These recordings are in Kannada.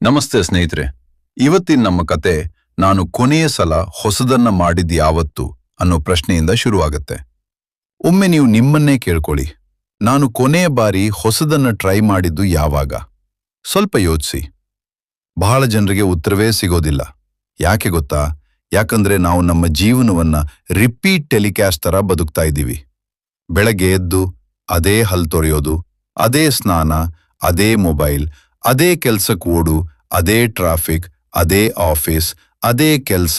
ನಮಸ್ತೆ ಸ್ನೇಹಿತರೆ. ಇವತ್ತಿನ ನಮ್ಮ ಕತೆ ನಾನು ಕೊನೆಯ ಸಲ ಹೊಸದನ್ನ ಮಾಡಿದ್ ಯಾವತ್ತು ಅನ್ನೋ ಪ್ರಶ್ನೆಯಿಂದ ಶುರುವಾಗತ್ತೆ. ಒಮ್ಮೆ ನೀವು ನಿಮ್ಮನ್ನೇ ಕೇಳ್ಕೊಳ್ಳಿ, ನಾನು ಕೊನೆಯ ಬಾರಿ ಹೊಸದನ್ನ ಟ್ರೈ ಮಾಡಿದ್ದು ಯಾವಾಗ? ಸ್ವಲ್ಪ ಯೋಚಿಸಿ. ಬಹಳ ಜನರಿಗೆ ಉತ್ತರವೇ ಸಿಗೋದಿಲ್ಲ. ಯಾಕೆ ಗೊತ್ತಾ? ಯಾಕಂದ್ರೆ ನಾವು ನಮ್ಮ ಜೀವನವನ್ನ ರಿಪೀಟ್ ಟೆಲಿಕಾಸ್ಟ್ ತರ ಬದುಕ್ತಾ ಇದ್ದೀವಿ. ಬೆಳಗ್ಗೆ ಎದ್ದು ಅದೇ ಹಲ್ ತೊರೆಯೋದು, ಅದೇ ಸ್ನಾನ, ಅದೇ ಮೊಬೈಲ್, ಅದೇ ಕೆಲ್ಸಕ್ಕೆ ಓಡು, ಅದೇ ಟ್ರಾಫಿಕ್, ಅದೇ ಆಫೀಸ್, ಅದೇ ಕೆಲಸ,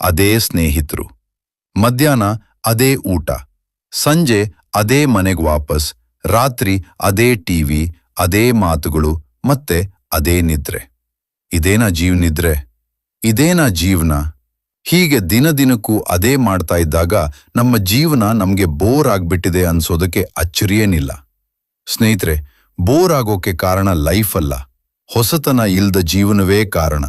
ಅದೇ ಸ್ನೇಹಿತರು. ಮಧ್ಯಾಹ್ನ ಅದೇ ಊಟ, ಸಂಜೆ ಅದೇ ಮನೆಗೆ ವಾಪಸ್, ರಾತ್ರಿ ಅದೇ ಟಿವಿ, ಅದೇ ಮಾತುಗಳು, ಮತ್ತೆ ಅದೇ ನಿದ್ರೆ. ಇದೇನಾ ಜೀವನಿದ್ರೆ? ಇದೇನಾ ಜೀವನ? ಹೀಗೆ ದಿನದಿನಕ್ಕೂ ಅದೇ ಮಾಡ್ತಾ ಇದ್ದಾಗ ನಮ್ಮ ಜೀವನ ನಮ್ಗೆ ಬೋರ್ ಆಗ್ಬಿಟ್ಟಿದೆ ಅನ್ಸೋದಕ್ಕೆ ಅಚ್ಚರಿಯೇನಿಲ್ಲ. ಸ್ನೇಹಿತರೆ, ಬೋರ್ ಆಗೋಕೆ ಕಾರಣ ಲೈಫ್ ಅಲ್ಲ, ಹೊಸತನ ಇಲ್ದ ಜೀವನವೇ ಕಾರಣ.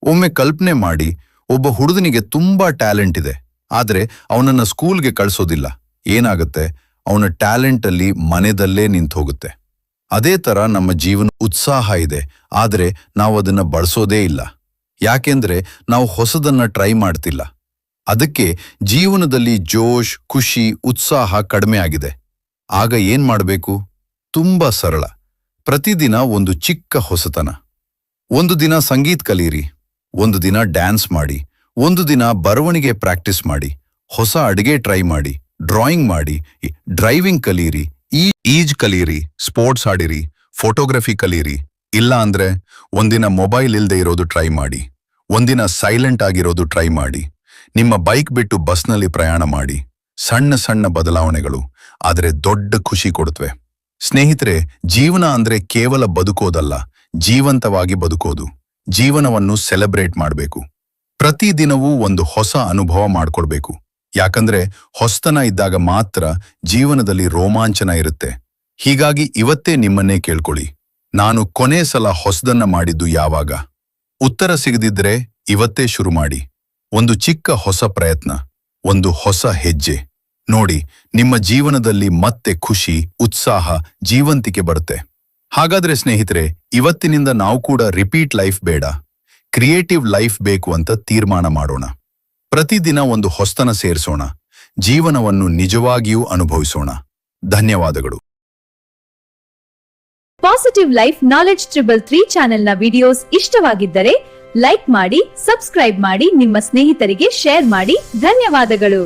ಒಮ್ಮೆ ಕಲ್ಪನೆ ಮಾಡಿ, ಒಬ್ಬ ಹುಡುಗನಿಗೆ ತುಂಬಾ ಟ್ಯಾಲೆಂಟ್ ಇದೆ, ಆದ್ರೆ ಅವನನ್ನ ಸ್ಕೂಲ್ಗೆ ಕಳ್ಸೋದಿಲ್ಲ. ಏನಾಗುತ್ತೆ? ಅವನ ಟ್ಯಾಲೆಂಟ್ ಅಲ್ಲಿ ಮನೆದಲ್ಲೇ ನಿಂತು ಹೋಗುತ್ತೆ. ಅದೇ ತರ ನಮ್ಮ ಜೀವನ ಉತ್ಸಾಹ ಇದೆ, ಆದ್ರೆ ನಾವು ಅದನ್ನ ಬಳಸೋದೇ ಇಲ್ಲ. ಯಾಕೆಂದ್ರೆ ನಾವು ಹೊಸದನ್ನ ಟ್ರೈ ಮಾಡ್ತಿಲ್ಲ. ಅದಕ್ಕೆ ಜೀವನದಲ್ಲಿ ಜೋಶ್, ಖುಷಿ, ಉತ್ಸಾಹ ಕಡಿಮೆ ಆಗಿದೆ. ಆಗ ಏನ್ ಮಾಡ್ಬೇಕು? ತುಂಬಾ ಸರಳ. ಪ್ರತಿದಿನ ಒಂದು ಚಿಕ್ಕ ಹೊಸತನ. ಒಂದು ದಿನ ಸಂಗೀತ ಕಲೀರಿ, ಒಂದು ದಿನ ಡ್ಯಾನ್ಸ್ ಮಾಡಿ, ಒಂದು ದಿನ ಬರವಣಿಗೆ ಪ್ರಾಕ್ಟೀಸ್ ಮಾಡಿ, ಹೊಸ ಅಡುಗೆ ಟ್ರೈ ಮಾಡಿ, ಡ್ರಾಯಿಂಗ್ ಮಾಡಿ, ಡ್ರೈವಿಂಗ್ ಕಲೀರಿ, ಈಜ್ ಕಲೀರಿ, ಸ್ಪೋರ್ಟ್ಸ್ ಆಡಿರಿ, ಫೋಟೋಗ್ರಫಿ ಕಲೀರಿ. ಇಲ್ಲ ಅಂದ್ರೆ ಒಂದಿನ ಮೊಬೈಲ್ ಇಲ್ದೆ ಇರೋದು ಟ್ರೈ ಮಾಡಿ, ಒಂದಿನ ಸೈಲೆಂಟ್ ಆಗಿರೋದು ಟ್ರೈ ಮಾಡಿ, ನಿಮ್ಮ ಬೈಕ್ ಬಿಟ್ಟು ಬಸ್ನಲ್ಲಿ ಪ್ರಯಾಣ ಮಾಡಿ. ಸಣ್ಣ ಸಣ್ಣ ಬದಲಾವಣೆಗಳು, ಆದರೆ ದೊಡ್ಡ ಖುಷಿ ಕೊಡುತ್ತವೆ. ಸ್ನೇಹಿತರೆ, ಜೀವನ ಅಂದ್ರೆ ಕೇವಲ ಬದುಕೋದಲ್ಲ, ಜೀವಂತವಾಗಿ ಬದುಕೋದು. ಜೀವನವನ್ನು ಸೆಲೆಬ್ರೇಟ್ ಮಾಡಬೇಕು. ಪ್ರತಿದಿನವೂ ಒಂದು ಹೊಸ ಅನುಭವ ಮಾಡ್ಕೊಳ್ಬೇಕು. ಯಾಕಂದ್ರೆ ಹೊಸತನ ಇದ್ದಾಗ ಮಾತ್ರ ಜೀವನದಲ್ಲಿ ರೋಮಾಂಚನ ಇರುತ್ತೆ. ಹೀಗಾಗಿ ಇವತ್ತೇ ನಿಮ್ಮನ್ನೇ ಕೇಳ್ಕೊಳ್ಳಿ, ನಾನು ಕೊನೆ ಸಲ ಹೊಸದನ್ನ ಮಾಡಿದ್ದು ಯಾವಾಗ? ಉತ್ತರ ಸಿಗದಿದ್ರೆ ಇವತ್ತೇ ಶುರು ಮಾಡಿ. ಒಂದು ಚಿಕ್ಕ ಹೊಸ ಪ್ರಯತ್ನ, ಒಂದು ಹೊಸ ಹೆಜ್ಜೆ. ನೋಡಿ, ನಿಮ್ಮ ಜೀವನದಲ್ಲಿ ಮತ್ತೆ ಖುಷಿ, ಉತ್ಸಾಹ, ಜೀವಂತಿಕೆ ಬರುತ್ತೆ. ಹಾಗಾದ್ರೆ ಸ್ನೇಹಿತರೆ, ಇವತ್ತಿನಿಂದ ನಾವು ಕೂಡ ರಿಪೀಟ್ ಲೈಫ್ ಬೇಡ, ಕ್ರಿಯೇಟಿವ್ ಲೈಫ್ ಬೇಕು ಅಂತ ತೀರ್ಮಾನ ಮಾಡೋಣ. ಪ್ರತಿದಿನ ಒಂದು ಹೊಸತನ ಸೇರಿಸೋಣ, ಜೀವನವನ್ನು ನಿಜವಾಗಿಯೂ ಅನುಭವಿಸೋಣ. ಧನ್ಯವಾದಗಳು. ಪಾಸಿಟಿವ್ ಲೈಫ್ ನಾಲೆಡ್ಜ್ 333 ಚಾನೆಲ್ನ ವಿಡಿಯೋಸ್ ಇಷ್ಟವಾಗಿದ್ದರೆ ಲೈಕ್ ಮಾಡಿ, ಸಬ್ಸ್ಕ್ರೈಬ್ ಮಾಡಿ, ನಿಮ್ಮ ಸ್ನೇಹಿತರಿಗೆ ಶೇರ್ ಮಾಡಿ. ಧನ್ಯವಾದಗಳು.